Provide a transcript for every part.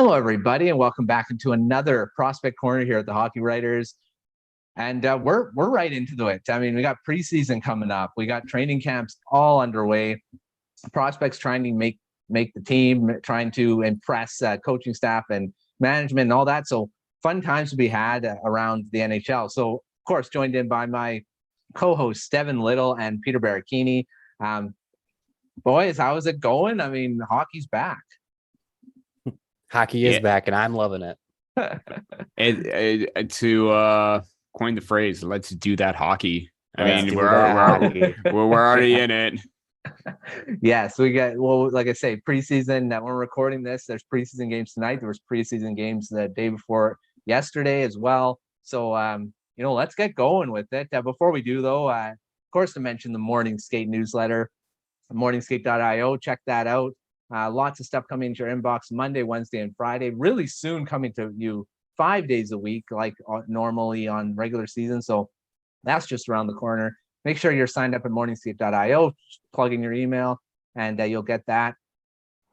Hello, everybody, and welcome back into another Prospect Corner here at the Hockey Writers. And we're right into it. I mean, we got preseason coming up. We got training camps all underway. Prospects trying to make the team, trying to impress coaching staff and management and all that. So fun times to be had around the NHL. So, of course, joined in by my co-hosts, Devin Little and Peter Baracchini. Boys, how is it going? I mean, hockey's back. Hockey is back, and I'm loving it. To coin the phrase, let's do that hockey. We're already in it. Yes, we got, well, like I say, preseason. That we're recording this, there's preseason games tonight. There was preseason games the day before yesterday as well. So, let's get going with it. Before we do, though, of course, to mention the Morning Skate newsletter, morningskate.io. Check that out. Lots of stuff coming into your inbox Monday, Wednesday, and Friday. Really soon coming to you 5 days a week, like normally on regular season. So that's just around the corner. Make sure you're signed up at morningskate.io. Plug in your email, and you'll get that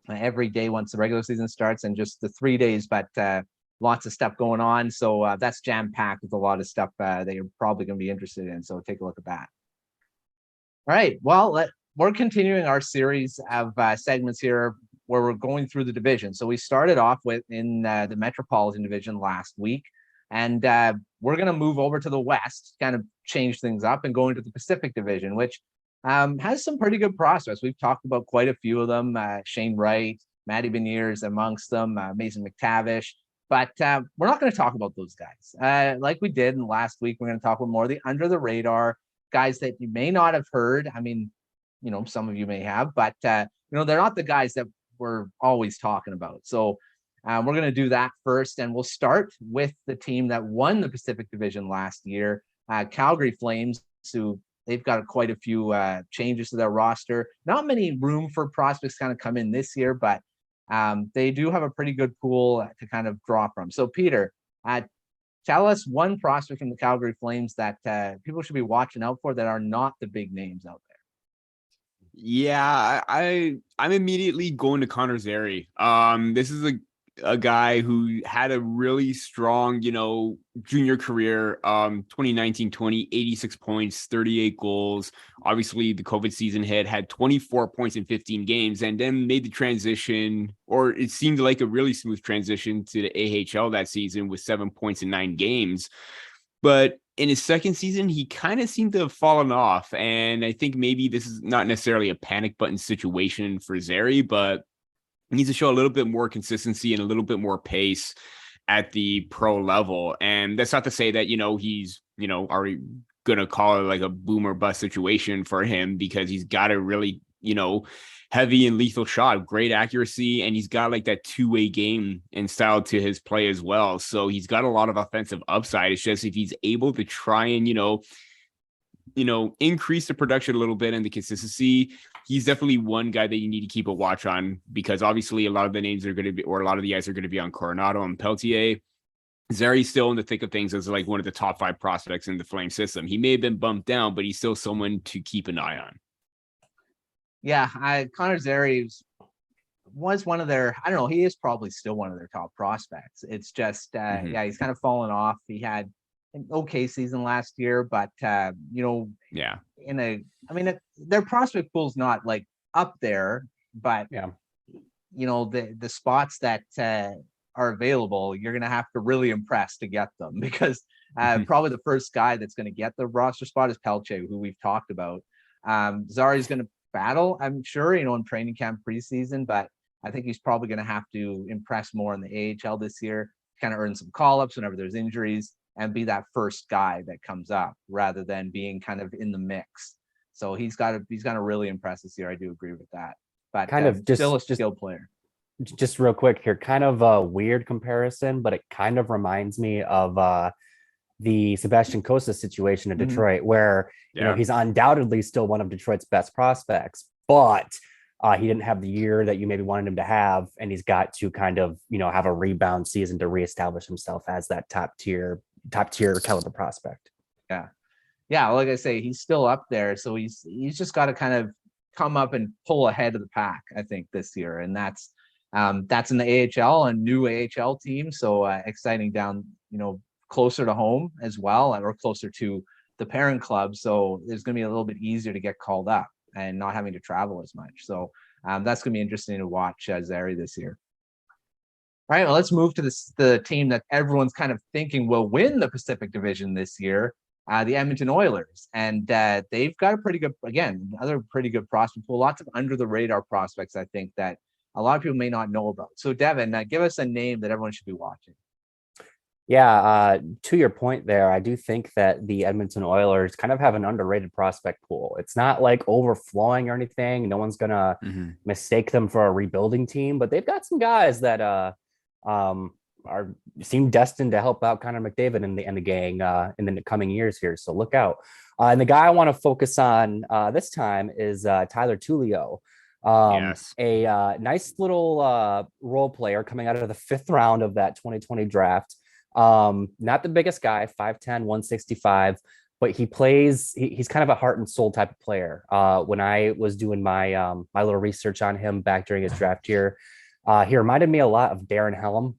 every day once the regular season starts, and just the 3 days. But lots of stuff going on. So that's jam-packed with a lot of stuff that you're probably going to be interested in. So take a look at that. All right. Well, we're continuing our series of segments here where we're going through the division. So we started off with in the Metropolitan Division last week, and we're going to move over to the West, kind of change things up and go into the Pacific Division, which has some pretty good prospects. We've talked about quite a few of them, Shane Wright, Matty Beniers amongst them, Mason McTavish, but we're not going to talk about those guys. Like we did in last week, we're going to talk about more of the under the radar guys that you may not have heard. I mean, some of you may have, but they're not the guys that we're always talking about. So we're going to do that first, and we'll start with the team that won the Pacific Division last year, Calgary Flames, who they've got quite a few changes to their roster. Not many room for prospects kind of come in this year, but they do have a pretty good pool to kind of draw from. So Peter, tell us one prospect from the Calgary Flames that people should be watching out for that are not the big names out there. Yeah, I'm immediately going to Connor Zary. This is a guy who had a really strong, junior career. 2019-20, 86 points, 38 goals. Obviously, the COVID season had 24 points in 15 games, and then made the transition, or it seemed like a really smooth transition to the AHL that season with 7 points in 9 games. But in his second season, he kind of seemed to have fallen off. And I think maybe this is not necessarily a panic button situation for Zary, but he needs to show a little bit more consistency and a little bit more pace at the pro level. And that's not to say that, he's, already going to call it like a boom or bust situation for him, because he's got a really, heavy and lethal shot, great accuracy, and he's got like that two-way game and style to his play as well. So he's got a lot of offensive upside. It's just if he's able to try and increase the production a little bit and the consistency, he's definitely one guy that you need to keep a watch on, because obviously a lot of the names are going to be, or a lot of the guys are going to be on Coronado and Peltier. Zary's still in the thick of things as like one of the top 5 prospects in the Flame system. He may have been bumped down, but he's still someone to keep an eye on. Yeah, Connor Zary was one of their, I don't know, he is probably still one of their top prospects. It's just, he's kind of fallen off. He had an okay season last year, but, their prospect pool's not like up there, but, the spots that are available, you're going to have to really impress to get them, because probably the first guy that's going to get the roster spot is Pelche, who we've talked about. Zary's going to battle, I'm sure, in training camp preseason, but I think he's probably going to have to impress more in the AHL this year, kind of earn some call-ups whenever there's injuries, and be that first guy that comes up rather than being kind of in the mix. So he's got to really impress this year. I do agree with that, but still a skilled player. Just real quick here, kind of a weird comparison, but it kind of reminds me of the Sebastian Cossa situation in Detroit, where he's undoubtedly still one of Detroit's best prospects, but he didn't have the year that you maybe wanted him to have, and he's got to kind of have a rebound season to reestablish himself as that top tier caliber prospect. Yeah. Like I say, he's still up there, so he's just got to kind of come up and pull ahead of the pack, I think, this year, and that's That's in the AHL, a new AHL team. So exciting down, closer to home as well, or closer to the parent club. So it's going to be a little bit easier to get called up and not having to travel as much. So that's going to be interesting to watch Zary this year. All right, well, let's move to the team that everyone's kind of thinking will win the Pacific Division this year, the Edmonton Oilers. And they've got a pretty good, again, another pretty good prospect pool, lots of under-the-radar prospects, I think, that a lot of people may not know about. So, Devin, give us a name that everyone should be watching. Yeah, to your point there, I do think that the Edmonton Oilers kind of have an underrated prospect pool. It's not like overflowing or anything. No one's gonna mistake them for a rebuilding team, but they've got some guys that seem destined to help out Connor McDavid and the gang in the coming years here. So look out. And the guy I want to focus on this time is Tyler Tullio. A nice little role player coming out of the 5th round of that 2020 draft. Not the biggest guy, 5'10", 165, but he's kind of a heart and soul type of player. When I was doing my my little research on him back during his draft year, he reminded me a lot of Darren Helm.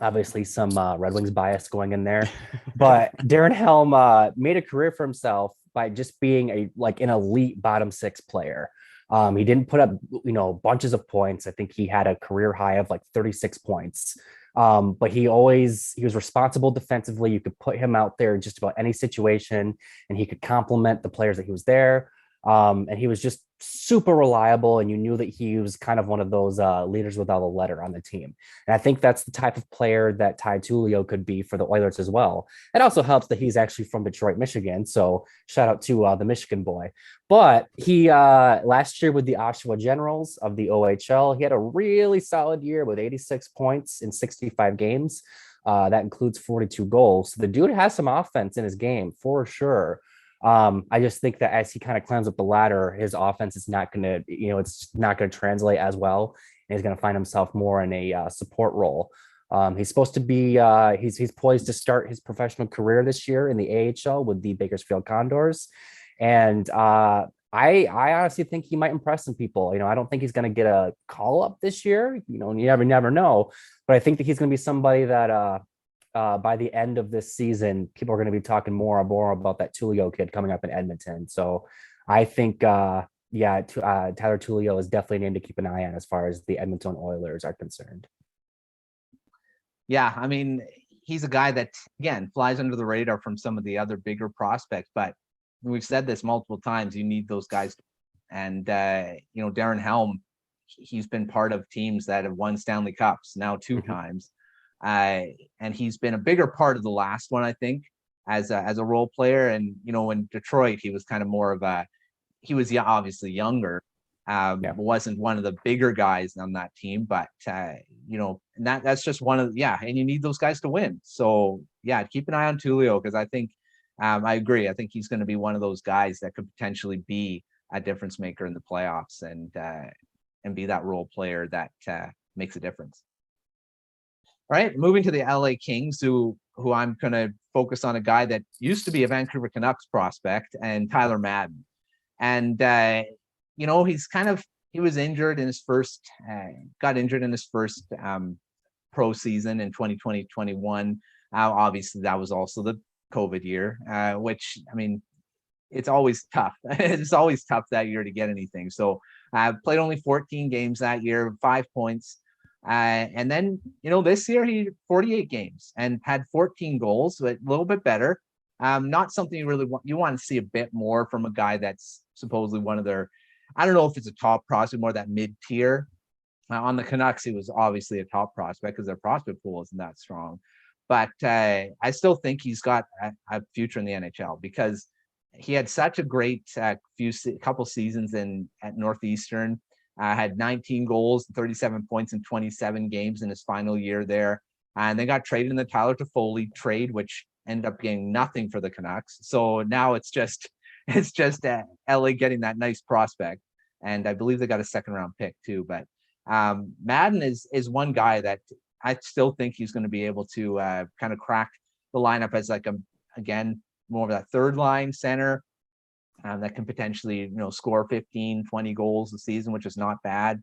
Obviously some Red Wings bias going in there, but Darren Helm made a career for himself by just being an elite bottom 6 player. He didn't put up, bunches of points. I think he had a career high of 36 points. But he was responsible defensively. You could put him out there in just about any situation and he could complement the players that he was there. And he was just super reliable, and you knew that he was kind of one of those leaders without a letter on the team. And I think that's the type of player that Ty Tullio could be for the Oilers as well. It also helps that he's actually from Detroit, Michigan. So shout out to the Michigan boy. But he last year with the Oshawa Generals of the OHL, he had a really solid year with 86 points in 65 games. That includes 42 goals. So the dude has some offense in his game for sure. I just think that as he kind of climbs up the ladder, his offense is not going to, it's not going to translate as well. And he's going to find himself more in a support role. He's supposed to be, he's poised to start his professional career this year in the AHL with the Bakersfield Condors. And I honestly think he might impress some people. I don't think he's going to get a call up this year. You never know. But I think that he's going to be somebody that, by the end of this season, people are going to be talking more about that Tullio kid coming up in Edmonton. So I think, Tyler Tullio is definitely a name to keep an eye on as far as the Edmonton Oilers are concerned. Yeah, I mean, he's a guy that, again, flies under the radar from some of the other bigger prospects, but we've said this multiple times, you need those guys. And, Darren Helm, he's been part of teams that have won Stanley Cups now 2 times. And he's been a bigger part of the last one, I think, as a role player. And, in Detroit, he was kind of more of he was obviously younger, wasn't one of the bigger guys on that team, but, and that's just one of, and you need those guys to win. So keep an eye on Tullio, because I think, I agree. I think he's going to be one of those guys that could potentially be a difference maker in the playoffs and be that role player that makes a difference. All right, moving to the LA Kings, who I'm going to focus on a guy that used to be a Vancouver Canucks prospect, and Tyler Madden. And, he was injured in his first, got injured in his first pro season in 2020-21. Obviously, that was also the COVID year, which, I mean, it's always tough. It's always tough that year to get anything. So I played only 14 games that year, 5 points. And then, this year he 48 games and had 14 goals, but a little bit better. Not something you want to see a bit more from a guy that's supposedly one of their, I don't know if it's a top prospect, more that mid-tier. On the Canucks, he was obviously a top prospect because their prospect pool isn't that strong. But I still think he's got a future in the NHL, because he had such a great couple seasons at Northeastern. Had 19 goals, 37 points in 27 games in his final year there. And they got traded in the Tyler Toffoli trade, which ended up getting nothing for the Canucks. So now it's just LA getting that nice prospect. And I believe they got a 2nd-round pick too. But Madden is one guy that I still think he's going to be able to kind of crack the lineup as again, more of that 3rd-line center. That can potentially, score 15, 20 goals a season, which is not bad.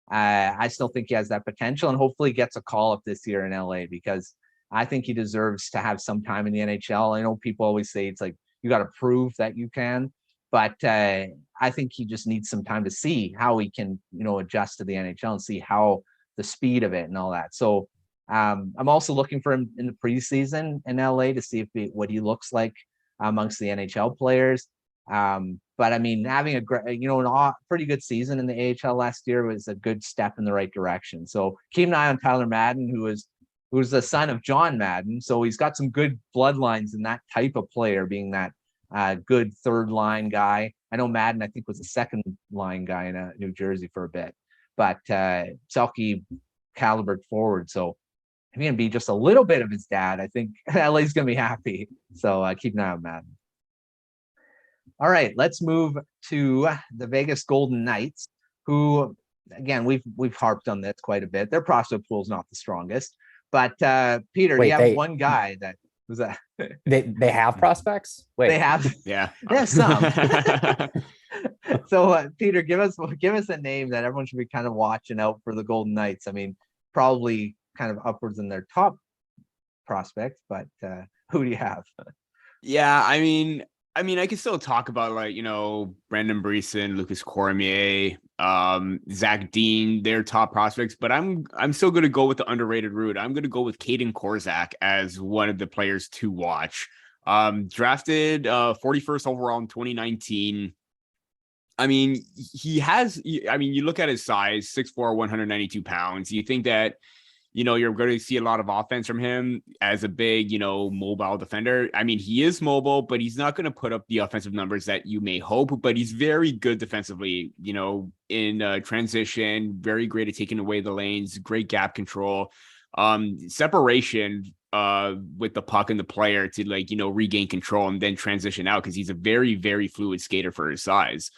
I still think he has that potential, and hopefully gets a call up this year in LA, because I think he deserves to have some time in the NHL. I know people always say it's like you got to prove that you can, but I think he just needs some time to see how he can, adjust to the NHL and see how the speed of it and all that. So I'm also looking for him in the preseason in LA to see what he looks like amongst the NHL players. But I mean, having a pretty good season in the AHL last year was a good step in the right direction. So keep an eye on Tyler Madden, who's the son of John Madden. So he's got some good bloodlines in that type of player, being that good third line guy. I know Madden, I think, was a second line guy in New Jersey for a bit, but Selke calibered forward. So if he can be just a little bit of his dad, I think LA's going to be happy. So keep an eye on Madden. All right, let's move to the Vegas Golden Knights, who, again, we've harped on this quite a bit. Their prospect pool is not the strongest, but Peter, you have one guy that was that they have prospects. Wait, they have, yeah, they have some. So Peter, give us a name that everyone should be kind of watching out for the Golden Knights. I mean, probably kind of upwards in their top prospects, but who do you have? Yeah, I mean, I can still talk about Brandon Breeson, Lucas Cormier, Zach Dean, their top prospects, but I'm still going to go with the underrated route. I'm going to go with Kaedan Korczak as one of the players to watch. Drafted 41st overall in 2019. I mean, you look at his size, 6'4", 192 pounds. You think that, you're going to see a lot of offense from him as a big, mobile defender. I mean, he is mobile, but he's not going to put up the offensive numbers that you may hope, but he's very good defensively, in transition, very great at taking away the lanes, great gap control, separation with the puck and the player to regain control and then transition out, because he's a very, very fluid skater for his size.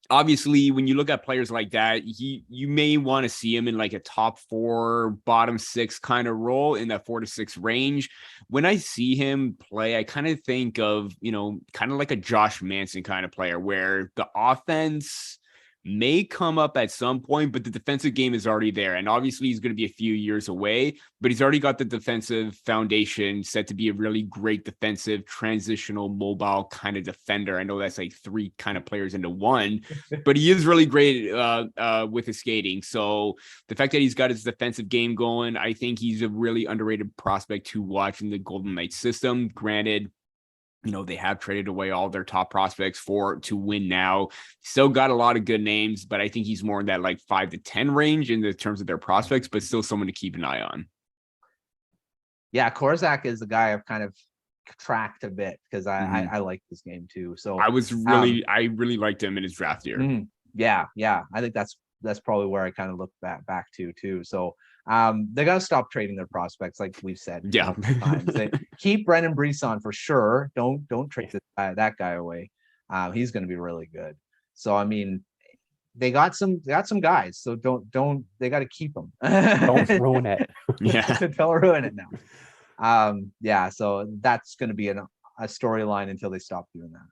Obviously, when you look at players like that, you may want to see him in like a top 4, bottom 6 kind of role in that 4 to 6 range. When I see him play, I kind of think of, kind of like a Josh Manson kind of player, where the offense may come up at some point, but the defensive game is already there. And obviously he's going to be a few years away, but he's already got the defensive foundation set to be a really great defensive, transitional, mobile kind of defender. I know that's like 3 kind of players into one, but he is really great with his skating. So the fact that he's got his defensive game going, I think he's a really underrated prospect to watch in the Golden Knights system. Granted, they have traded away all their top prospects to win now. Still got a lot of good names, but I think he's more in that like 5 to 10 range in the terms of their prospects, but still someone to keep an eye on. Yeah, Korczak is the guy I've kind of tracked a bit, because I like this game too. So I really liked him in his draft year. Yeah. I think that's probably where I kind of look back to too. So they got to stop trading their prospects, like we've said. Yeah. Times. They keep Brendan Breeson for sure. Don't trade that guy away. He's going to be really good. So I mean, they got some guys. So don't they got to keep them. Don't ruin it. Yeah. Don't ruin it now. Yeah. So that's going to be a storyline until they stop doing that.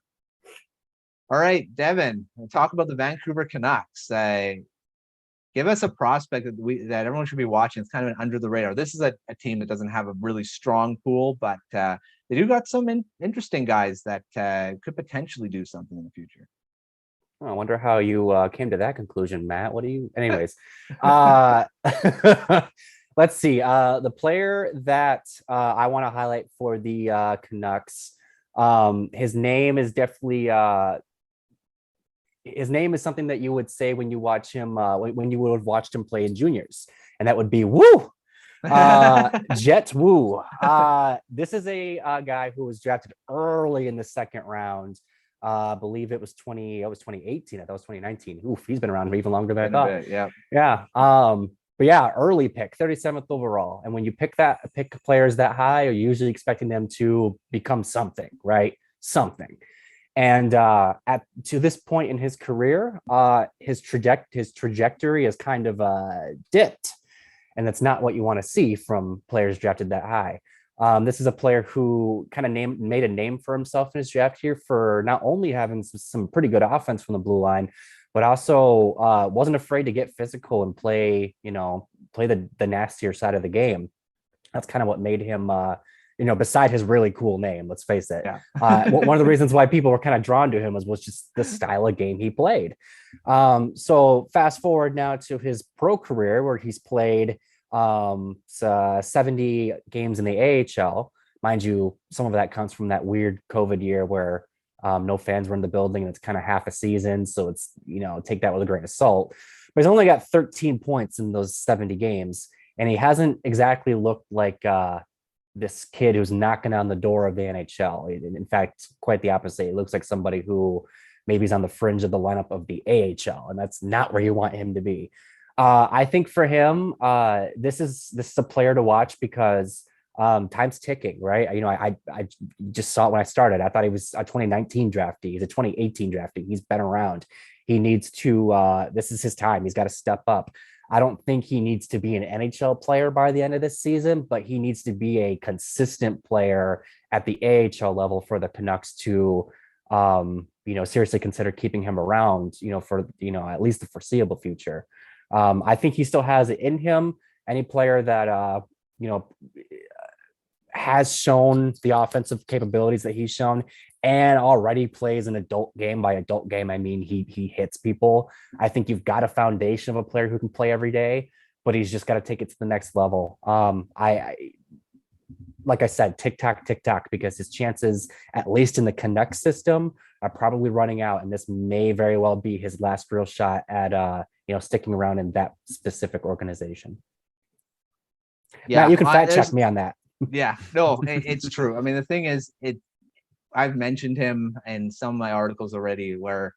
All right, Devin, we'll talk about the Vancouver Canucks. Give us a prospect that everyone should be watching. It's kind of an under the radar. This is a team that doesn't have a really strong pool, but they do got some interesting guys that could potentially do something in the future. I wonder how you came to that conclusion, Matt. Anyways, let's see. The player that I want to highlight for the Canucks, his name is definitely his name is something that you would say when you watch him, when you would have watched him play in juniors, and that would be Woo, Jett Woo. This is a guy who was drafted early in the second round. I believe it was 2018. I thought it was 2019. Oof, he's been around for even longer than I thought. Yeah. But yeah, early pick, 37th overall. And when you pick players that high, you're usually expecting them to become something, right? Something. And to this point in his career, his trajectory is kind of dipped, and that's not what you want to see from players drafted that high. This is a player who kind of made a name for himself in his draft here for not only having some pretty good offense from the blue line, but also wasn't afraid to get physical and play, play the nastier side of the game. That's kind of what made him, beside his really cool name, let's face it. Yeah. One of the reasons why people were kind of drawn to him was just the style of game he played. So fast forward now to his pro career, where he's played 70 games in the AHL. Mind you, some of that comes from that weird COVID year where no fans were in the building and it's kind of half a season. So it's, take that with a grain of salt. But he's only got 13 points in those 70 games. And he hasn't exactly looked like this kid who's knocking on the door of the NHL. In fact, quite the opposite. He looks like somebody who maybe is on the fringe of the lineup of the AHL. And that's not where you want him to be. I think for him, this is a player to watch because time's ticking, right? I just saw it when I started. I thought he was a 2019 draftee. He's a 2018 draftee. He's been around. He needs to, this is his time. He's got to step up. I don't think he needs to be an NHL player by the end of this season, but he needs to be a consistent player at the AHL level for the Canucks to, seriously consider keeping him around, for, at least the foreseeable future. I think he still has it in him. Any player that, has shown the offensive capabilities that he's shown and already plays an adult game. By adult game, I mean he hits people. I think you've got a foundation of a player who can play every day, but he's just got to take it to the next level. Like I said, tick tock, because his chances, at least in the Canucks system, are probably running out, and this may very well be his last real shot at sticking around in that specific organization. Yeah, Matt, you can fact check me on that. Yeah, no, it's true. I mean, the thing is, I've mentioned him in some of my articles already, where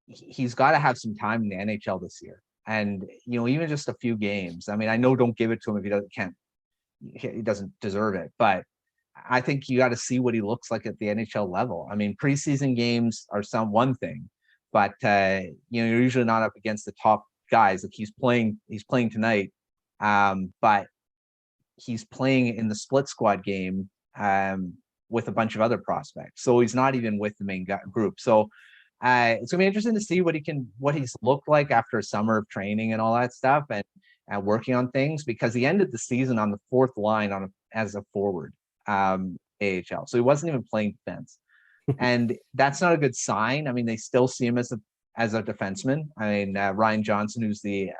he's got to have some time in the NHL this year, and even just a few games. I mean, I know don't give it to him if he doesn't deserve it, but I think you got to see what he looks like at the NHL level. I mean, preseason games are one thing, but you're usually not up against the top guys. Like he's playing tonight, but he's playing in the split squad game with a bunch of other prospects. So he's not even with the main group. So it's gonna be interesting to see what he's looked like after a summer of training and all that stuff and working on things, because he ended the season on the fourth line as a forward AHL. So he wasn't even playing defense. And that's not a good sign. I mean, they still see him as a defenseman. I mean, Ryan Johnson, who's the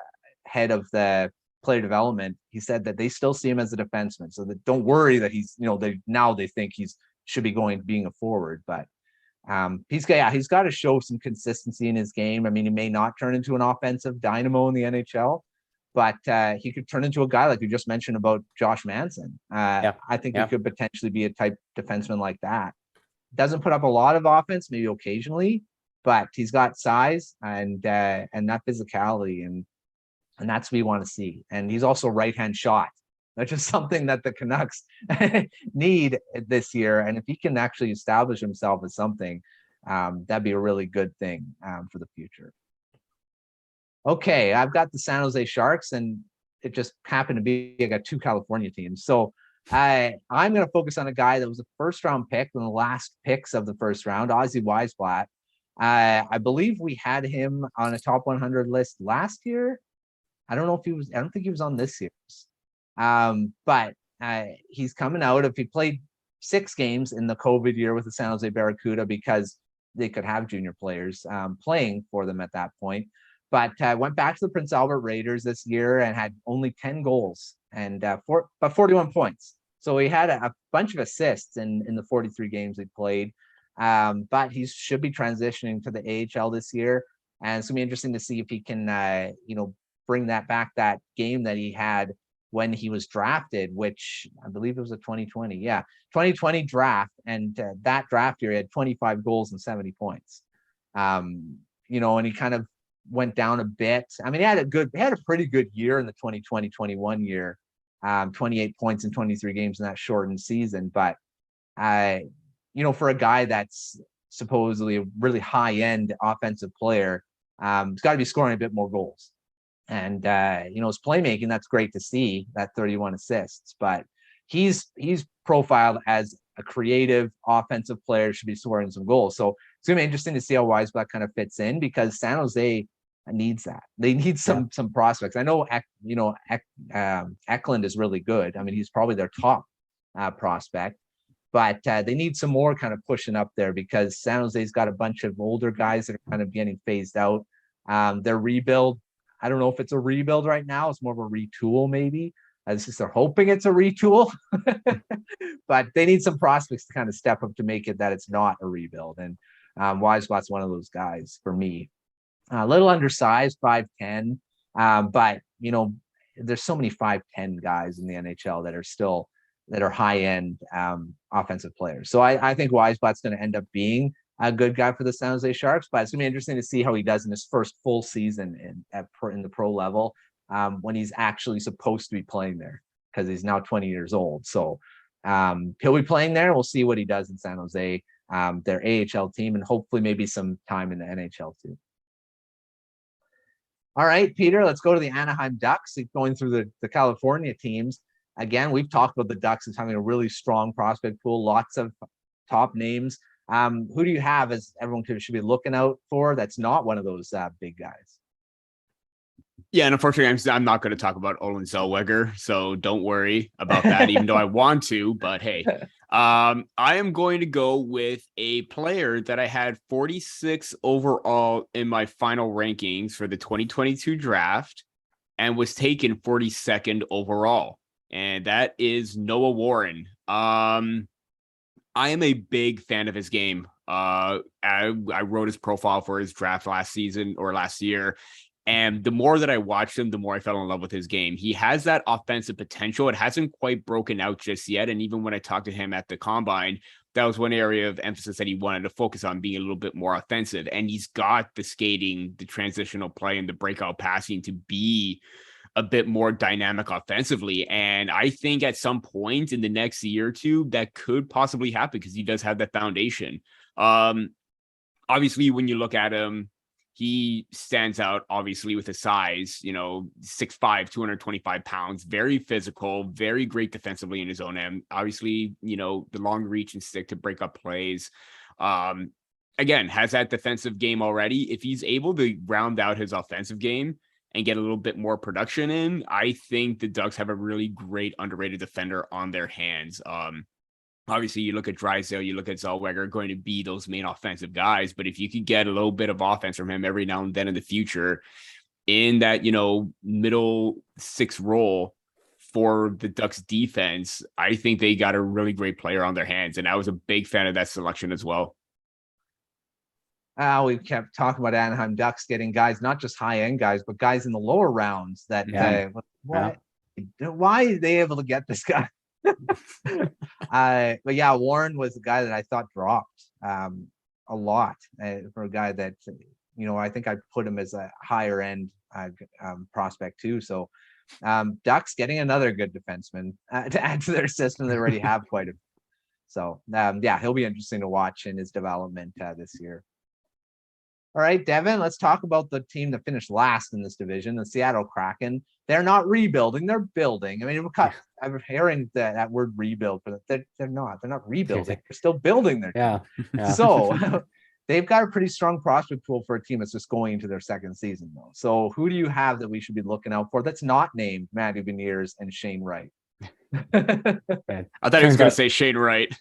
head of the player development, he said that they still see him as a defenseman. So that don't worry that he's, they think should be being a forward, but he's got to show some consistency in his game. I mean, he may not turn into an offensive dynamo in the NHL, but he could turn into a guy like you just mentioned about Josh Manson. I think he could potentially be a type defenseman like that. Doesn't put up a lot of offense, maybe occasionally, but he's got size and that physicality, and that's what we want to see. And he's also right-hand shot, which is something that the Canucks need this year. And if he can actually establish himself as something, that'd be a really good thing for the future. Okay, I've got the San Jose Sharks, and it just happened to be I got two California teams. So I'm going to focus on a guy that was a first-round pick, one of the last picks of the first round, Ozzy Wiesblatt. I believe we had him on a top 100 list last year. I don't think he was on this year's. But he's coming out of, he played 6 games in the COVID year with the San Jose Barracuda because they could have junior players playing for them at that point. But went back to the Prince Albert Raiders this year and had only 10 goals and 41 points. So he had a bunch of assists in the 43 games he played. But he should be transitioning to the AHL this year. And it's going to be interesting to see if he can, bring that back, that game that he had when he was drafted, which I believe it was a 2020. Yeah, 2020 draft. And that draft year, he had 25 goals and 70 points. And he kind of went down a bit. I mean, he had a pretty good year in the 2020-21 year, 28 points in 23 games in that shortened season. But, for a guy that's supposedly a really high-end offensive player, he's got to be scoring a bit more goals. And, his playmaking, that's great to see, that 31 assists. But he's profiled as a creative offensive player, should be scoring some goals. So it's going to be interesting to see how Wiesblatt kind of fits in, because San Jose needs that. They need some prospects. I know, Eklund is really good. I mean, he's probably their top prospect, but they need some more kind of pushing up there, because San Jose's got a bunch of older guys that are kind of getting phased out. Their rebuild, I don't know if it's a rebuild right now. It's more of a retool, maybe. They're hoping it's a retool, but they need some prospects to kind of step up to make it that it's not a rebuild. And Wiesblatt's one of those guys for me. A little undersized, 5'10", but there's so many 5'10" guys in the NHL that are high end offensive players. So I think Wiesblatt's going to end up being a good guy for the San Jose Sharks, but it's going to be interesting to see how he does in his first full season in the pro level, when he's actually supposed to be playing there, because he's now 20 years old. So he'll be playing there. We'll see what he does in San Jose, their AHL team, and hopefully maybe some time in the NHL too. All right, Peter, let's go to the Anaheim Ducks. Going through the California teams. Again, we've talked about the Ducks as having a really strong prospect pool, lots of top names. Who do you have as everyone should be looking out for that's not one of those big guys? Yeah, and unfortunately, I'm not going to talk about Olin Zellweger, so don't worry about that, even though I want to. But hey, I am going to go with a player that I had 46 overall in my final rankings for the 2022 draft and was taken 42nd overall, and that is Noah Warren. I am a big fan of his game. I wrote his profile for his draft last year. And the more that I watched him, the more I fell in love with his game. He has that offensive potential. It hasn't quite broken out just yet. And even when I talked to him at the combine, that was one area of emphasis that he wanted to focus on, being a little bit more offensive. And he's got the skating, the transitional play, and the breakout passing to be a bit more dynamic offensively. And I think at some point in the next year or two, that could possibly happen, because he does have that foundation. Obviously, when you look at him, he stands out, obviously, with his size, 6'5", 225 pounds, very physical, very great defensively in his own end. Obviously, the long reach and stick to break up plays. Again, has that defensive game already. If he's able to round out his offensive game and get a little bit more production in, I think the Ducks have a really great underrated defender on their hands. Obviously, you look at Drysdale, you look at Zellweger, going to be those main offensive guys. But if you could get a little bit of offense from him every now and then in the future, in that, middle six role for the Ducks defense, I think they got a really great player on their hands. And I was a big fan of that selection as well. We kept talking about Anaheim Ducks getting guys, not just high-end guys, but guys in the lower rounds that, why are they able to get this guy? But yeah, Warren was the guy that I thought dropped a lot for a guy that, I think I put him as a higher end prospect too. So Ducks getting another good defenseman to add to their system. They already have quite a. So he'll be interesting to watch in his development this year. All right, Devin, let's talk about the team that finished last in this division, the Seattle Kraken. They're not rebuilding, they're building. I mean, I'm hearing that word rebuild, but they're not. They're not rebuilding. They're still building their team. Yeah. So they've got a pretty strong prospect pool for a team that's just going into their second season, though. So who do you have that we should be looking out for that's not named Matty Beniers and Shane Wright? I thought he was going to say Shane Wright.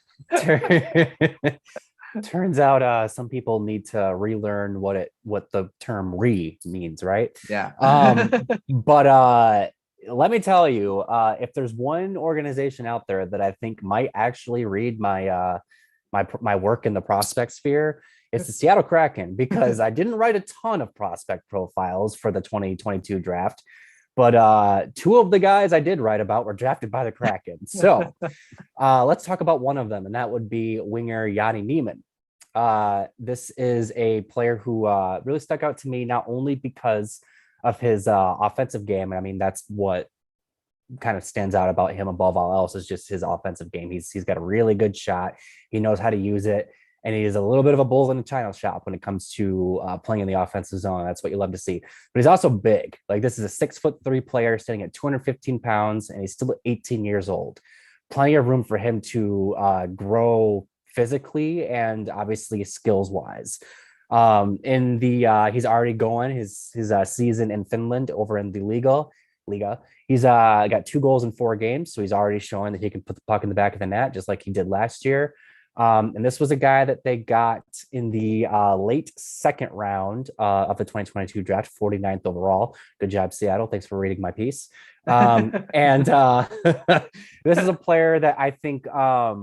Turns out some people need to relearn what the term "re" means, right? Yeah. But let me tell you, if there's one organization out there that I think might actually read my my work in the prospect sphere, it's the Seattle Kraken, because I didn't write a ton of prospect profiles for the 2022 draft. But two of the guys I did write about were drafted by the Kraken. So let's talk about one of them, and that would be winger Jani Nyman. This is a player who really stuck out to me, not only because of his offensive game. I mean, that's what kind of stands out about him above all else, is just his offensive game. He's got a really good shot. He knows how to use it. And he is a little bit of a bull in a china shop when it comes to playing in the offensive zone. That's what you love to see. But he's also big. Like, this is a 6'3" player standing at 215 pounds, and he's still 18 years old. Plenty of room for him to grow physically and obviously skills wise. In the he's already going his season in Finland over in the Liga. He's got 2 goals in 4 games, so he's already showing that he can put the puck in the back of the net just like he did last year. And this was a guy that they got in the late second round of the 2022 draft, 49th overall. Good job, Seattle. Thanks for reading my piece. And this is a player that I think, I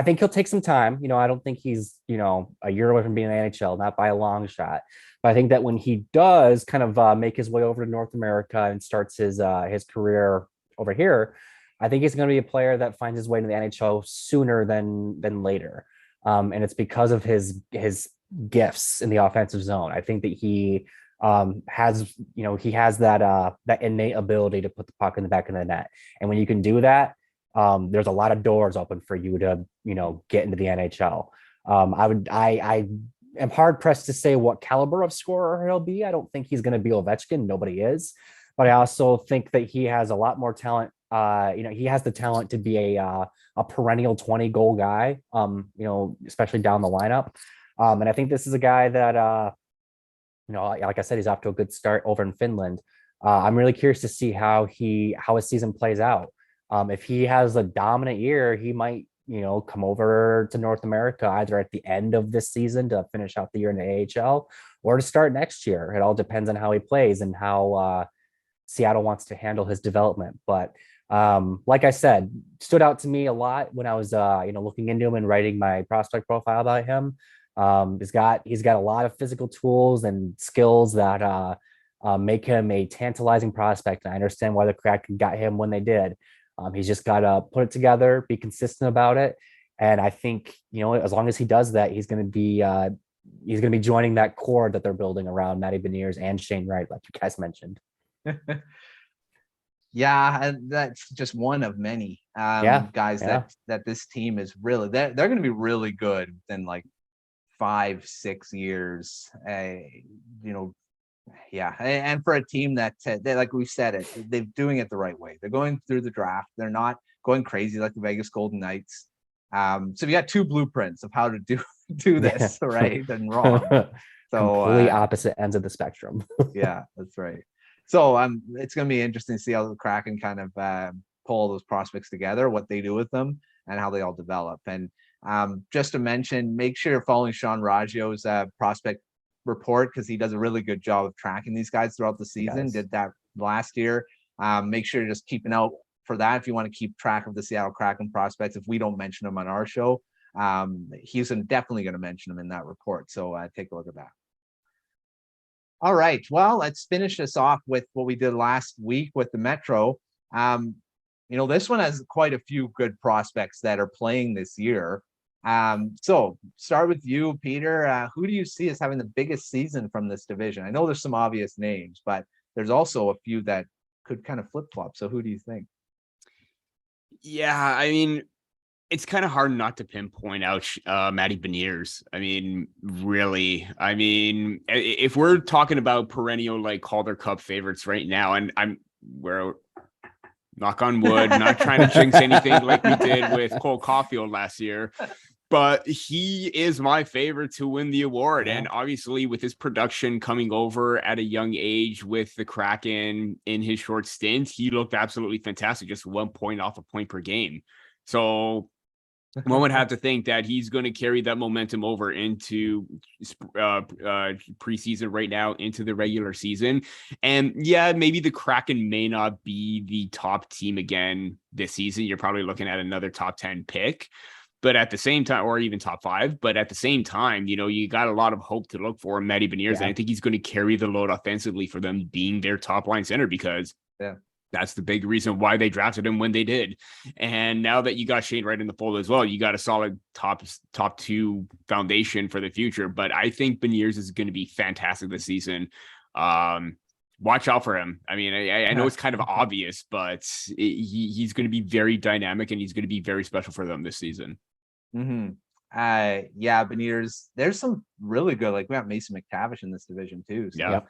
think he'll take some time. I don't think he's, a year away from being in the NHL, not by a long shot. But I think that when he does kind of make his way over to North America and starts his career over here, I think he's going to be a player that finds his way to the NHL sooner than later. And it's because of his gifts in the offensive zone. I think that he has that innate ability to put the puck in the back of the net. And when you can do that, there's a lot of doors open for you to, get into the NHL. I am hard pressed to say what caliber of scorer he'll be. I don't think he's going to be Ovechkin. Nobody is. But I also think that he has a lot more talent. He has the talent to be a perennial 20 goal guy, especially down the lineup. And I think this is a guy that, like I said, he's off to a good start over in Finland. I'm really curious to see how his season plays out. If he has a dominant year, he might, come over to North America either at the end of this season to finish out the year in the AHL or to start next year. It all depends on how he plays and how Seattle wants to handle his development. But like I said, stood out to me a lot when I was, looking into him and writing my prospect profile about him. He's got a lot of physical tools and skills that make him a tantalizing prospect. And I understand why the Kraken got him when they did. He's just got to put it together, be consistent about it. And I think, as long as he does that, he's going to be joining that core that they're building around Matty Beniers and Shane Wright, like you guys mentioned. Yeah, and that's just one of many guys that this team is really, they're going to be really good in like 5-6 years. And for a team that like we said, they're doing it the right way. They're going through the draft. They're not going crazy like the Vegas Golden Knights. So we got 2 blueprints of how to do this right and wrong. So completely opposite ends of the spectrum. Yeah, that's right. So it's going to be interesting to see how the Kraken kind of pull those prospects together, what they do with them, and how they all develop. And just to mention, make sure you're following Sean Raggio's prospect report, because he does a really good job of tracking these guys throughout the season. Did that last year. Make sure you're just keeping out for that if you want to keep track of the Seattle Kraken prospects. If we don't mention them on our show, he's definitely going to mention them in that report. So take a look at that. All right. Well, let's finish this off with what we did last week with the Metro. This one has quite a few good prospects that are playing this year. So start with you, Peter. Who do you see as having the biggest season from this division? I know there's some obvious names, but there's also a few that could kind of flip-flop. So who do you think? Yeah, I mean, it's kind of hard not to pinpoint out Matty Beniers. I mean, really. I mean, if we're talking about perennial like Calder Cup favorites right now, and we're knock on wood, not trying to jinx anything like we did with Cole Caulfield last year, but he is my favorite to win the award. And obviously with his production coming over at a young age with the Kraken in his short stint, he looked absolutely fantastic, just 1 point off a point per game. So one would have to think that he's going to carry that momentum over into preseason right now, into the regular season. And yeah, maybe the Kraken may not be the top team again this season. You're probably looking at another top 10 pick, but at the same time, or even top 5, but at the same time, you got a lot of hope to look for in Matty Beniers. And I think he's going to carry the load offensively for them being their top line center, because that's the big reason why they drafted him when they did. And now that you got Shane Wright in the fold as well, you got a solid top 2 foundation for the future. But I think Beniers is going to be fantastic this season. Watch out for him. I mean, I know it's kind of obvious, but he's going to be very dynamic, and he's going to be very special for them this season. Mm-hmm. Beniers, there's some really good, like we have Mason McTavish in this division too. So. Yep.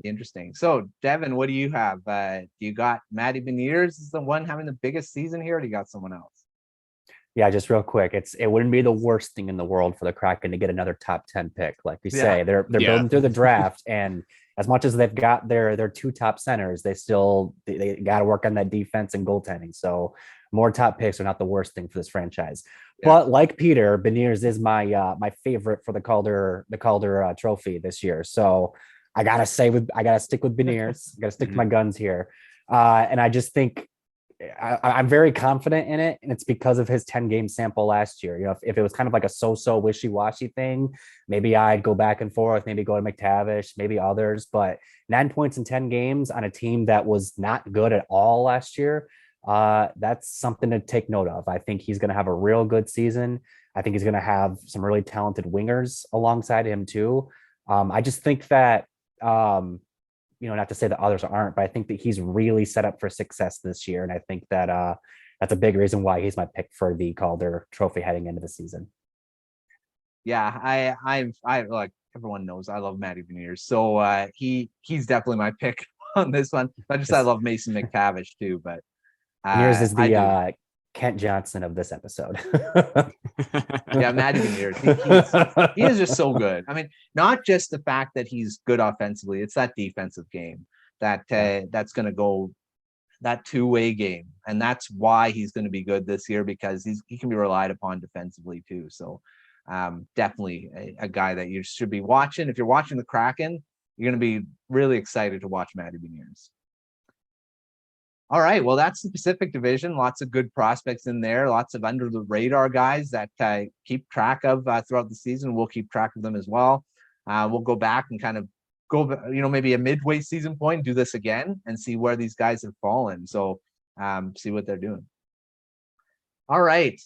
Interesting. So Devin, what do you have? Do you got Matty Beniers is the one having the biggest season here, or do you got someone else? Yeah, just real quick. It wouldn't be the worst thing in the world for the Kraken to get another top 10 pick. Like we say, they're building through the draft. And as much as they've got their two top centers, they got to work on that defense and goaltending. So more top picks are not the worst thing for this franchise. Yeah. But like Peter, Beniers is my favorite for the Calder trophy this year. So I gotta stick with Beniers. I gotta stick to my guns here. And I just think I'm very confident in it, and it's because of his 10-game sample last year. You know, if it was kind of like a so-so wishy-washy thing, maybe I'd go back and forth, maybe go to McTavish, maybe others. But 9 points in 10 games on a team that was not good at all last year, that's something to take note of. I think he's going to have a real good season. I think he's going to have some really talented wingers alongside him too. I just think that not to say that others aren't, but I think that he's really set up for success this year. And I think that that's a big reason why he's my pick for the Calder trophy heading into the season. Yeah, I like everyone knows I love Matty Beniers. So he's definitely my pick on this one. I love Mason McTavish too, but Beniers is the Kent Johnson of this episode. Yeah, Matty Beniers. He is just so good. I mean, not just the fact that he's good offensively, it's that defensive game that's going to go that two-way game. And that's why he's going to be good this year, because he can be relied upon defensively too. So definitely a guy that you should be watching. If you're watching the Kraken, you're going to be really excited to watch Matty Beniers. All right, well, that's the Pacific Division. Lots of good prospects in there. Lots of under the radar guys that keep track of throughout the season. We'll keep track of them as well. We'll go back and kind of go, maybe a midway season point, do this again and see where these guys have fallen. So see what they're doing. All right,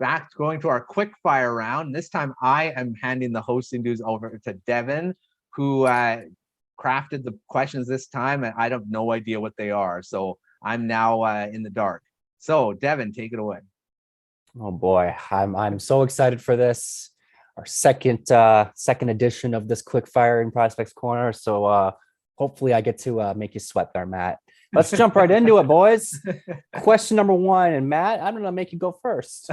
back going to our quick fire round. This time I am handing the hosting duties over to Devin, who crafted the questions this time, and I have no idea what they are. So I'm now in the dark. So Devin, take it away. Oh boy, I'm so excited for this. Our second edition of this quick fire in Prospects Corner. So hopefully I get to make you sweat there, Matt. Let's jump right into it, boys. Question number 1, and Matt, I'm gonna make you go first.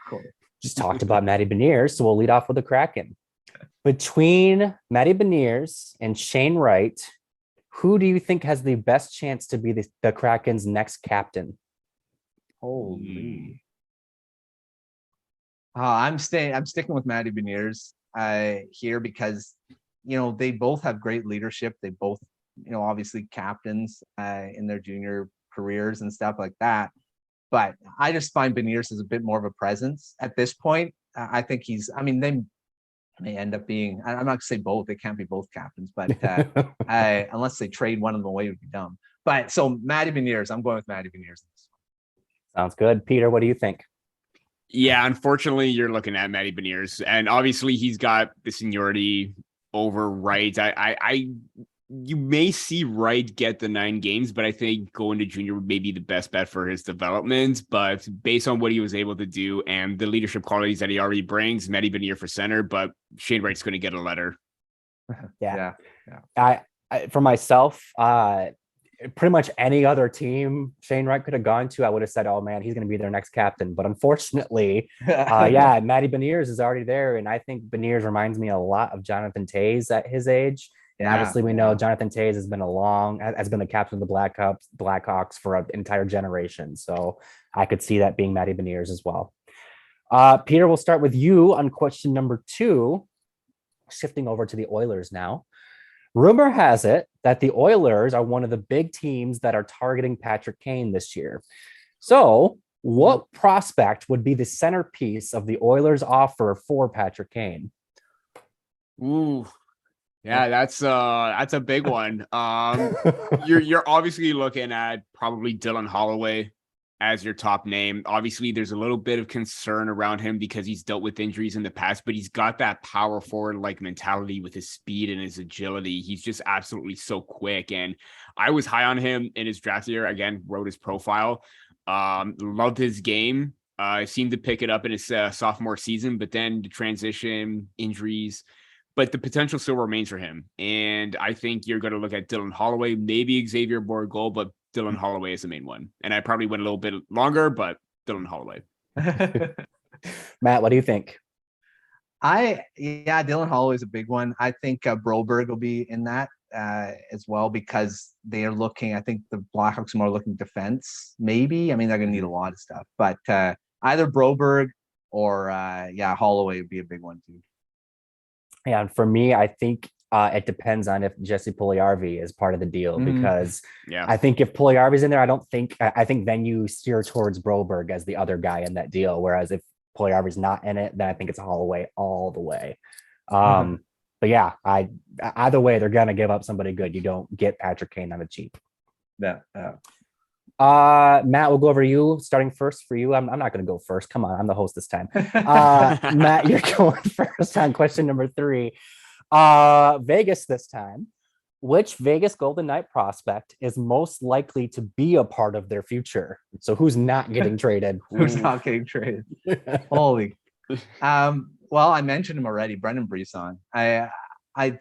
Cool. Just talked about Matty Beniers, so we'll lead off with the Kraken. Between Matty Beniers and Shane Wright, who do you think has the best chance to be the Kraken's next captain? Holy. I'm sticking with Matty Beniers here because, they both have great leadership. They both, obviously captains in their junior careers and stuff like that. But I just find Beniers is a bit more of a presence at this point. I think they may end up being, I'm not going to say both. They can't be both captains, but unless they trade one of them away, it would be dumb. But so Matty Beniers, I'm going with Matty Beniers. Sounds good. Peter, what do you think? Yeah, unfortunately, you're looking at Matty Beniers, and obviously he's got the seniority over Wright. You may see Wright get the 9 games, but I think going to junior may be the best bet for his development. But based on what he was able to do and the leadership qualities that he already brings, Matty Beniers for center, but Shane Wright's going to get a letter. Yeah. I for myself, pretty much any other team Shane Wright could have gone to, I would have said, oh man, he's going to be their next captain. But unfortunately, Matty Beniers is already there. And I think Beniers reminds me a lot of Jonathan Toews at his age. And obviously we know Jonathan Toews has been the captain of the Blackhawks for an entire generation. So I could see that being Matty Beniers as well. Peter, we'll start with you on question number 2, shifting over to the Oilers now. Rumor has it that the Oilers are one of the big teams that are targeting Patrick Kane this year. So what prospect would be the centerpiece of the Oilers offer for Patrick Kane? Ooh. Yeah, that's a big one. You're obviously looking at probably Dylan Holloway as your top name. Obviously, there's a little bit of concern around him because he's dealt with injuries in the past, but he's got that power forward like mentality with his speed and his agility. He's just absolutely so quick. And I was high on him in his draft year. Again, wrote his profile. Loved his game. Seemed to pick it up in his sophomore season, but then the transition, injuries. But the potential still remains for him. And I think you're going to look at Dylan Holloway, maybe Xavier Bourgault, but Dylan Holloway is the main one. And I probably went a little bit longer, but Dylan Holloway. Matt, what do you think? Dylan Holloway is a big one. I think Broberg will be in that as well, because they are looking, I think the Blackhawks are more looking defense, maybe. I mean, they're going to need a lot of stuff, but either Broberg or Holloway would be a big one too. Yeah, and for me, I think it depends on if Jesse Puljujarvi is part of the deal, because I think if Puljujarvi's in there, I think then you steer towards Broberg as the other guy in that deal. Whereas if Puljujarvi's not in it, then I think it's Holloway all the way. But yeah, either way, they're gonna give up somebody good. You don't get Patrick Kane on the cheap. Yeah. Matt, we'll go over to you. Starting first for you. I'm not going to go first. Come on, I'm the host this time. Matt, you're going first on question number 3. Vegas this time. Which Vegas Golden Knight prospect is most likely to be a part of their future? So who's not getting traded? Who's not getting traded? Holy. Well, I mentioned him already, Brendan Brisson. I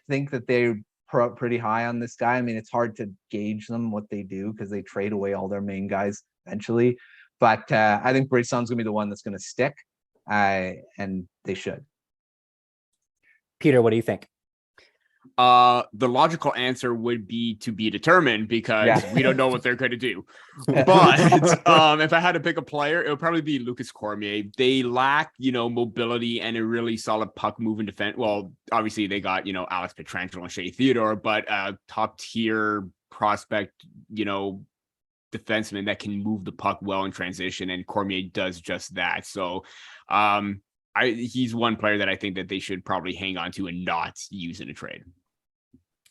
think that they're pretty high on this guy. I mean, it's hard to gauge them, what they do, because they trade away all their main guys eventually. But I think Brisson's going to be the one that's going to stick, and they should. Peter, what do you think? The logical answer would be to be determined, because we don't know what they're going to do. But if I had to pick a player, it would probably be Lucas Cormier. They lack, mobility and a really solid puck moving defense. Well, obviously they got, Alex Pietrangelo and Shea Theodore, but top tier prospect, defenseman that can move the puck well in transition, and Cormier does just that. So he's one player that I think that they should probably hang on to and not use in a trade.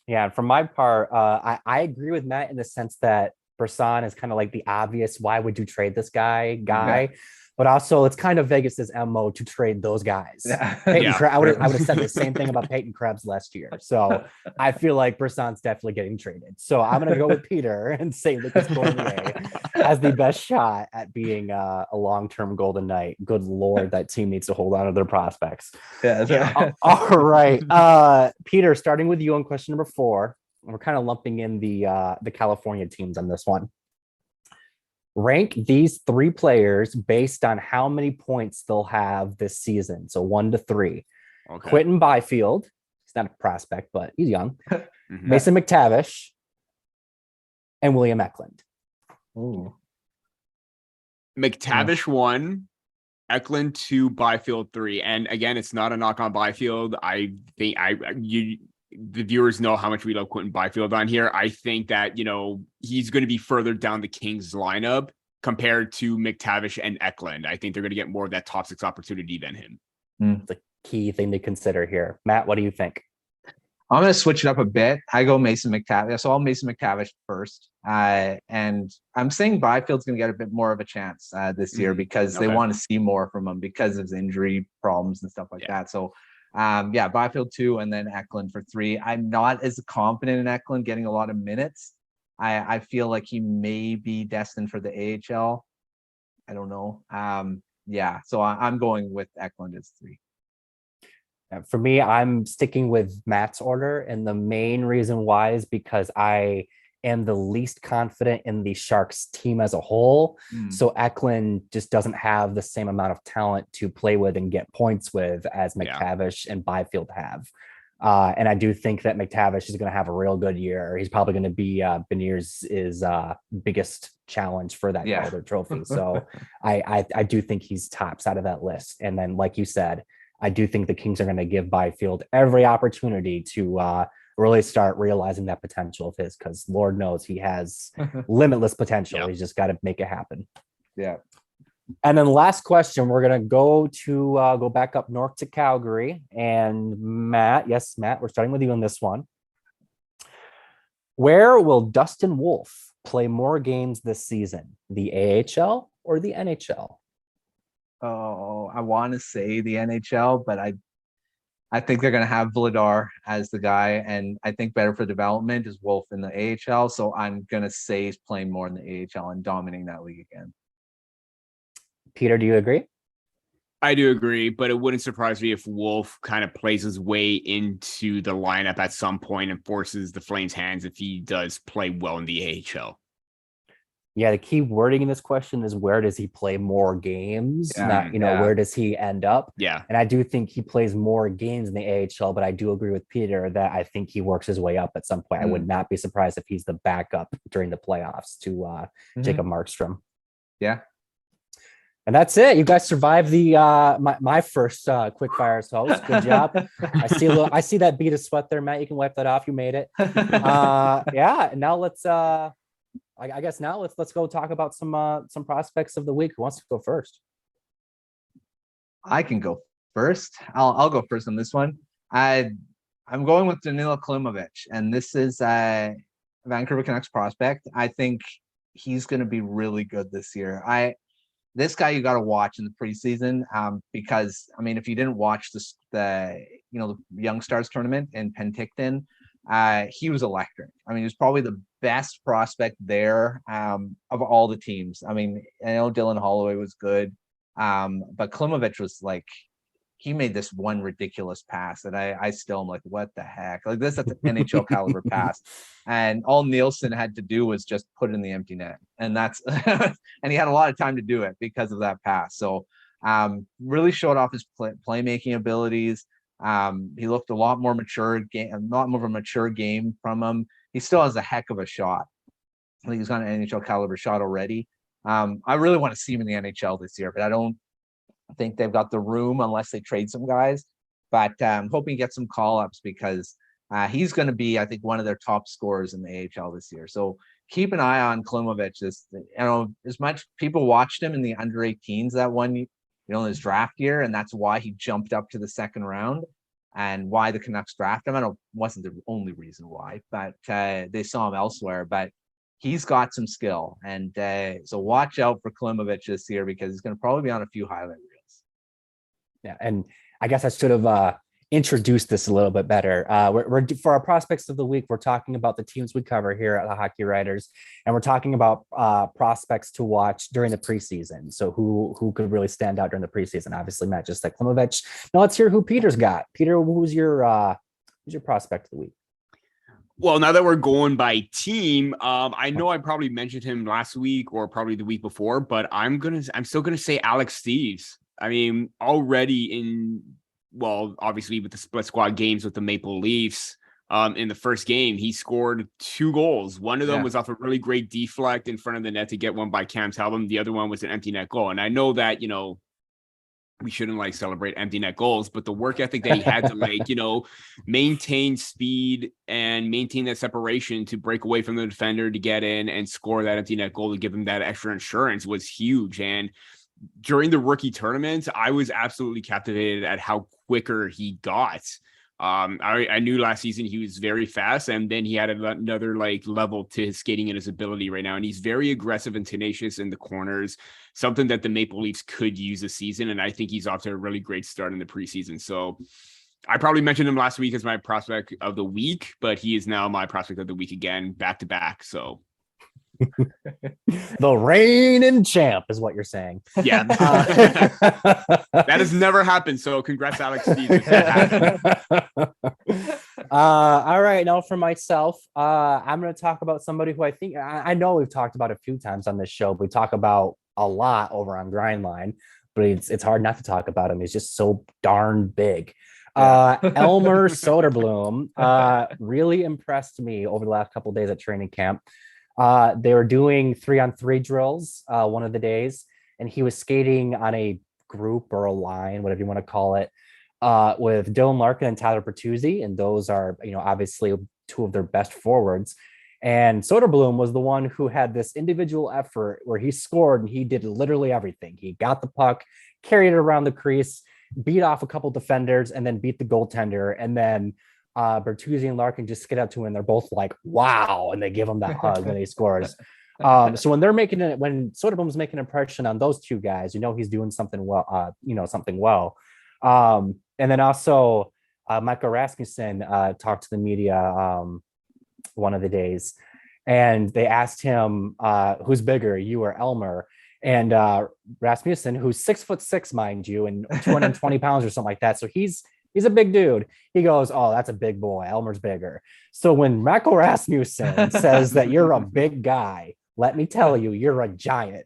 Yeah, for my part, I agree with Matt in the sense that Brisson is kind of like the obvious, why would you trade this guy? But also it's kind of Vegas's MO to trade those guys. I would have said the same thing about Peyton Krebs last year. So I feel like Brisson's definitely getting traded. So I'm going to go with Peter and say Lucas Cormier has the best shot at being a long-term Golden Knight. Good Lord, that team needs to hold on to their prospects. All right. Peter, starting with you on question number 4. We're kind of lumping in the California teams on this one. Rank these 3 players based on how many points they'll have this season. So 1 to 3. Okay. Quentin Byfield. He's not a prospect, but he's young. Mason McTavish and William Eklund. Ooh. McTavish 1, Eklund 2, Byfield 3. And again, it's not a knock on Byfield. I think the viewers know how much we love Quentin Byfield on here. I think that, he's going to be further down the Kings lineup compared to McTavish and Eklund. I think they're going to get more of that top 6 opportunity than him. It's a key thing to consider here. Matt, what do you think? I'm going to switch it up a bit. I go Mason McTavish. So I'll Mason McTavish first. And I'm saying Byfield's going to get a bit more of a chance this year, because they want to see more from him because of his injury problems and stuff like that. So Byfield 2, and then Eklund for 3. I'm not as confident in Eklund getting a lot of minutes. I feel like he may be destined for the AHL. I don't know. So I'm going with Eklund as 3. For me, I'm sticking with Matt's order, and the main reason why is because I am the least confident in the Sharks team as a whole. So Eklund just doesn't have the same amount of talent to play with and get points with as McTavish and Byfield have. And I do think that McTavish is going to have a real good year. He's probably going to be Beniers' biggest challenge for that Calder trophy. So I do think he's tops out of that list. And then, like you said, I do think the Kings are going to give Byfield every opportunity to really start realizing that potential of his, because Lord knows he has limitless potential. He's just got to make it happen. Yeah. And then last question, we're going to go back up north to Calgary. And Matt, we're starting with you on this one. Where will Dustin Wolf play more games this season? The AHL or the NHL? Oh, I want to say the NHL, but I think they're going to have Vladar as the guy, and I think better for development is Wolf in the AHL. So I'm going to say he's playing more in the AHL and dominating that league again. Peter, do you agree? I do agree, but it wouldn't surprise me if Wolf kind of plays his way into the lineup at some point and forces the Flames' hands if he does play well in the AHL. Yeah, the key wording in this question is where does he play more games? Not, where does he end up? Yeah. And I do think he plays more games in the AHL, but I do agree with Peter that I think he works his way up at some point. I would not be surprised if he's the backup during the playoffs to Jacob Markstrom. Yeah. And that's it. You guys survived the my first quick fire as host. Good job. I see that bead of sweat there, Matt. You can wipe that off. You made it. Yeah. Now let's I guess now let's go talk about some prospects of the week. Who wants to go first? I can go first. I'll go first on this one. I'm going with Danila Klimovich, and this is a Vancouver Canucks prospect. I think he's going to be really good this year. This guy you got to watch in the preseason because I mean, if you didn't watch the Young Stars tournament in Penticton, he was electric. I mean, he was probably the best prospect there of all the teams. I mean, I know Dylan Holloway was good, but Klimovich was like, he made this one ridiculous pass that I still am like, what the heck? Like this, that's an NHL caliber pass. And all Nielsen had to do was just put it in the empty net. And that's, and he had a lot of time to do it because of that pass. So really showed off his playmaking abilities. He looked a lot more mature game from him. He still has a heck of a shot. I think he's got an NHL caliber shot already. I really want to see him in the NHL this year, but I don't think they've got the room unless they trade some guys. But I'm hoping he gets some call-ups because he's going to be, I think, one of their top scorers in the AHL this year. So keep an eye on Klimovich. As much people watched him in the under 18s that one, in his draft year, and that's why he jumped up to the second round and why the Canucks drafted him. Wasn't the only reason why, but they saw him elsewhere. But he's got some skill, and so watch out for Klimovich this year because he's going to probably be on a few highlight reels. Yeah, and I guess I should have introduced this a little bit better. We're for our prospects of the week, we're talking about the teams we cover here at the Hockey Writers, and we're talking about prospects to watch during the preseason. So who could really stand out during the preseason? Obviously, Matt just like Klimovich. Now let's hear who Peter's got. Peter, who's your prospect of the week? Well, now that we're going by team, I know I probably mentioned him last week or probably the week before, but I'm still gonna say Alex Steeves. I mean, already obviously with the split squad games with the Maple Leafs, in the first game, he scored 2 goals. One of them was off a really great deflect in front of the net to get one by Cam Talbot. The other one was an empty net goal. And I know that, we shouldn't celebrate empty net goals, but the work ethic that he had to maintain speed and maintain that separation to break away from the defender to get in and score that empty net goal to give him that extra insurance was huge. And during the rookie tournament, I was absolutely captivated at how quicker he got. I knew last season he was very fast, and then he had another level to his skating and his ability right now. And he's very aggressive and tenacious in the corners, something that the Maple Leafs could use this season. And I think he's off to a really great start in the preseason. So I probably mentioned him last week as my prospect of the week, but he is now my prospect of the week again, back to back. So the reigning champ is what you're saying. Yeah. That has never happened. So congrats, Alex Steeves. All right. Now for myself, I'm going to talk about somebody who I know we've talked about a few times on this show. We talk about a lot over on Grindline, but it's hard not to talk about him. He's just so darn big. Elmer Soderblom really impressed me over the last couple of days at training camp. They were doing 3-on-3 drills one of the days, and he was skating on a group or a line, whatever you want to call it, with Dylan Larkin and Tyler Bertuzzi, and those are obviously 2 of their best forwards. And Soderblom was the one who had this individual effort where he scored, and he did literally everything. He got the puck, carried it around the crease, beat off a couple defenders, and then beat the goaltender, and then Bertuzzi and Larkin just skid up to him, and they're both like, wow, and they give him that hug when he scores. So when when Soderblom's making an impression on those 2 guys, he's doing something well, something well. And then also Michael Rasmussen talked to the media one of the days, and they asked him who's bigger, you or Elmer. And Rasmussen, who's 6'6", mind you, and 220 pounds or something like that. So he's a big dude. He goes, oh, that's a big boy. Elmer's bigger. So when Michael Rasmussen says that you're a big guy, let me tell you, you're a giant.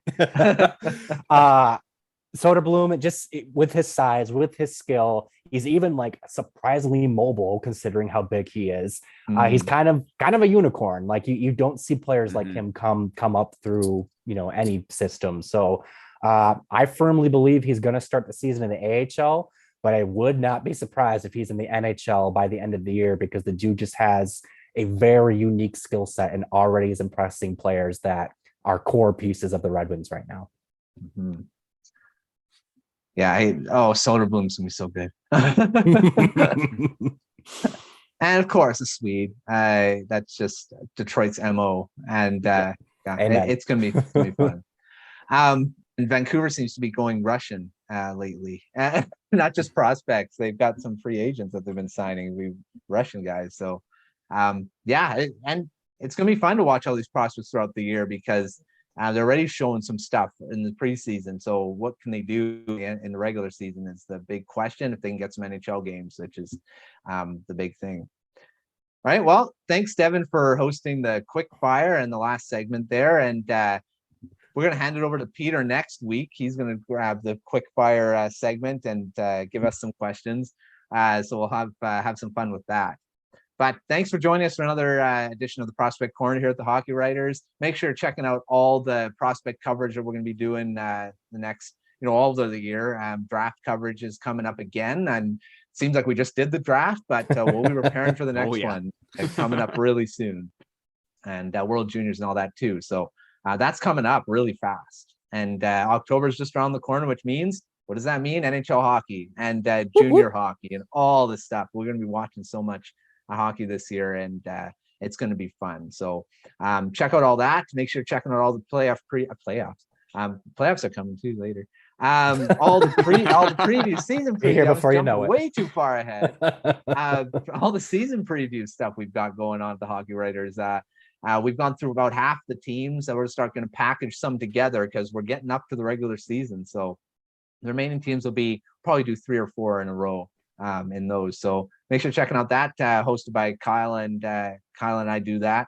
Soderblom, with his size, with his skill, he's even like surprisingly mobile considering how big he is. He's kind of a unicorn. Like you don't see players like him come up through any system. So I firmly believe he's going to start the season in the AHL, but I would not be surprised if he's in the NHL by the end of the year, because the dude just has a very unique skill set and already is impressing players that are core pieces of the Red Wings right now. Yeah, Soderblom's gonna be so good. And of course, the Swede. That's just Detroit's MO, and it's gonna be fun. And Vancouver seems to be going Russian lately. Not just prospects; they've got some free agents that they've been signing. Russian guys. So, and it's gonna be fun to watch all these prospects throughout the year, because they're already showing some stuff in the preseason. So what can they do in the regular season is the big question. If they can get some NHL games, which is the big thing. All right. Well, thanks, Devin, for hosting the quick fire and the last segment there. And we're going to hand it over to Peter next week. He's going to grab the quick fire segment and give us some questions. So we'll have some fun with that. But thanks for joining us for another edition of the Prospect Corner here at the Hockey Writers. Make sure you're checking out all the prospect coverage that we're going to be doing the next, all of the year. Draft coverage is coming up again, and it seems like we just did the draft, but we'll be preparing for the next one. It's coming up really soon, and World Juniors and all that too. So that's coming up really fast. And October is just around the corner, which means, what does that mean? NHL hockey and junior hockey and all this stuff. We're going to be watching so much hockey this year, and it's going to be fun. So check out all that. Make sure you're checking out all the playoffs. Playoffs are coming too later. All the preview season preview. Here before you know it. Way too far ahead. All the season preview stuff we've got going on at the Hockey Writers. We've gone through about half the teams, so we're going to package some together because we're getting up to the regular season. So the remaining teams will probably do 3 or 4 in a row in those. So make sure you're checking out that, hosted by Kyle and I do that.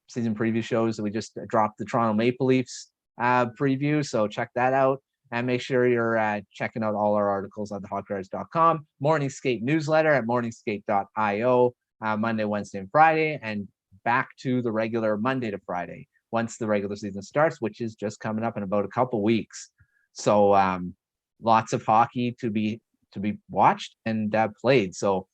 Season preview shows that we just dropped the Toronto Maple Leafs preview. So check that out, and make sure you're checking out all our articles on thehockeywriters.com, Morning Skate newsletter at morningskate.io, Monday, Wednesday, and Friday, and back to the regular Monday to Friday once the regular season starts, which is just coming up in about a couple weeks. So lots of hockey to be watched and played. So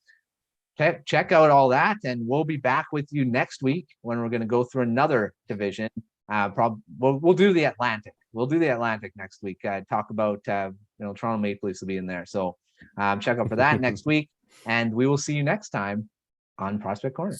check out all that, and we'll be back with you next week when we're going to go through another division. We'll do the Atlantic. We'll do the Atlantic next week. Talk about Toronto Maple Leafs will be in there. So check out for that next week, and we will see you next time on Prospect Corner.